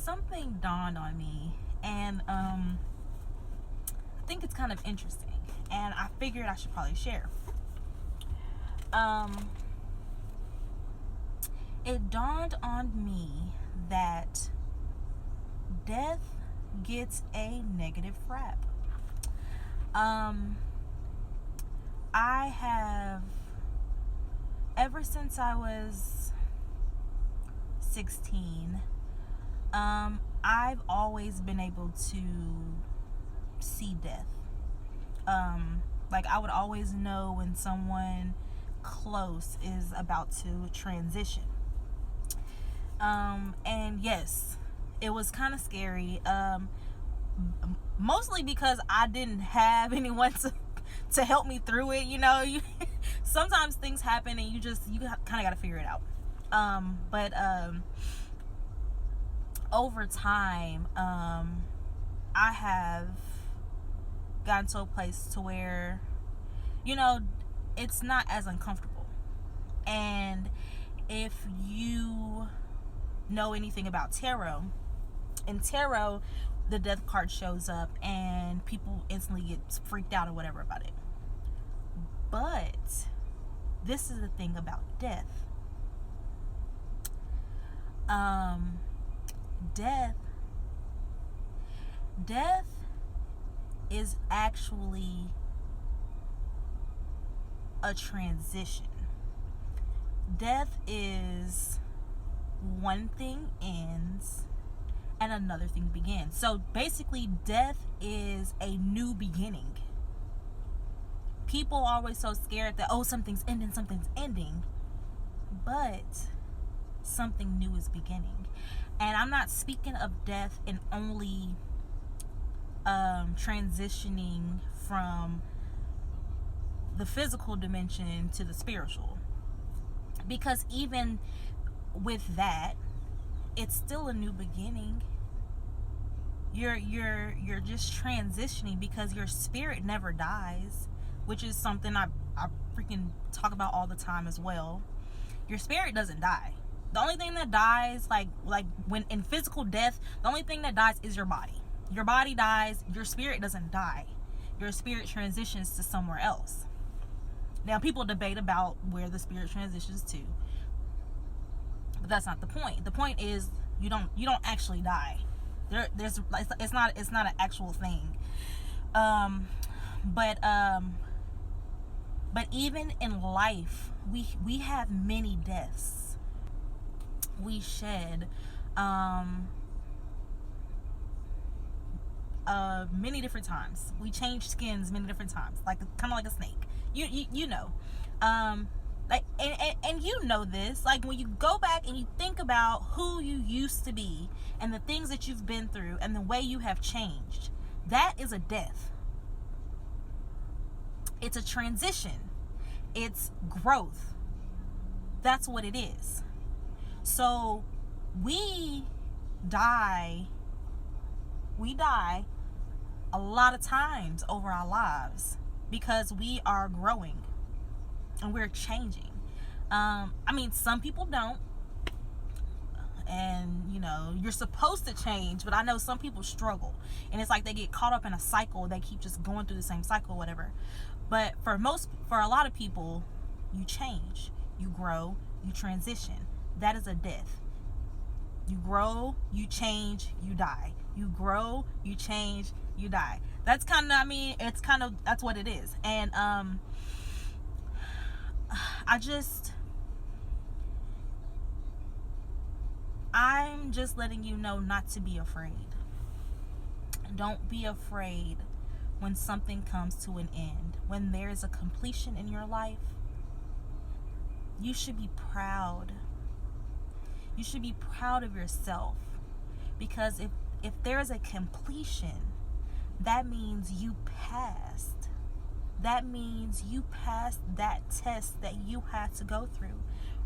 something dawned on me, and I think it's kind of interesting, and I figured I should probably share. It dawned on me that death gets a negative rap. I have, ever since I was 16, I've always been able to see death. Like, I would always know when someone close is about to transition. And yes, it was kind of scary. Mostly because I didn't have anyone to help me through it. You know, sometimes things happen and you kind of got to figure it out. But over time, I have gotten to a place to where, you know, it's not as uncomfortable. And if you know anything about tarot, in tarot, the death card shows up and people instantly get freaked out or whatever about it. But this is the thing about death. Death is actually a transition. Death is one thing ends and another thing begins. So basically, death is a new beginning. People are always so scared that, oh, something's ending. But something new is beginning. And I'm not speaking of death in only transitioning from the physical dimension to the spiritual. Because even with that, it's still a new beginning. You're just transitioning, because your spirit never dies, which is something I freaking talk about all the time as well. Your spirit doesn't die. The only thing that dies, like when in physical death, the only thing that dies is your body. Your body dies, your spirit doesn't die. Your spirit transitions to somewhere else. Now, people debate about where the spirit transitions to, but that's not the point. The point is you don't actually die. It's not an actual thing. But even in life, we have many deaths. We shed many different times. We change skins many different times, like kind of like a snake. You know, like and you know this. Like, when you go back and you think about who you used to be and the things that you've been through and the way you have changed, that is a death. It's a transition. It's growth. That's what it is. So we die a lot of times over our lives because we are growing and we're changing. I mean, some people don't, and you know, you're supposed to change, but I know some people struggle, and it's like they get caught up in a cycle. They keep just going through the same cycle, whatever. But for a lot of people, you change, you grow, you transition. That is a death. You grow, you change, you die. You grow, you change, you die. That's kind of, that's what it is. And I'm just letting you know not to be afraid. Don't be afraid when something comes to an end. When there is a completion in your life, you should be proud. You should be proud of yourself, because if there is a completion, that means you passed. That means you passed that test that you had to go through.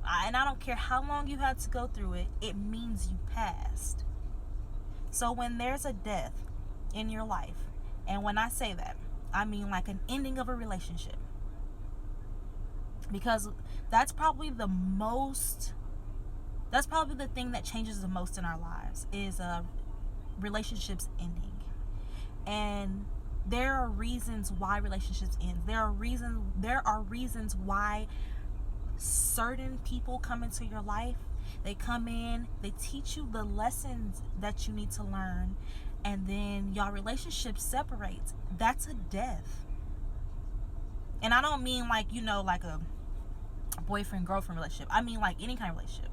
And I don't care how long you had to go through it, it means you passed. So when there's a death in your life, and when I say that, I mean like an ending of a relationship, because that's probably the most That's probably the thing that changes the most in our lives, is relationships ending. And there are reasons why relationships end. There are reasons why certain people come into your life. They come in, they teach you the lessons that you need to learn, and then your relationship separates. That's a death. And I don't mean like, like a boyfriend girlfriend relationship. I mean like any kind of relationship.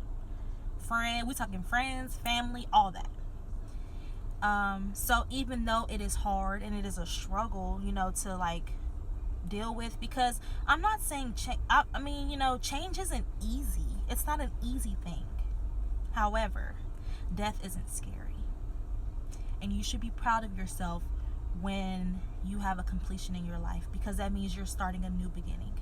Friend, we talking friends, family, all that. So even though it is hard and it is a struggle, to like deal with, because I'm not saying change isn't easy. It's not an easy thing. However, death isn't scary, and you should be proud of yourself when you have a completion in your life, because that means you're starting a new beginning.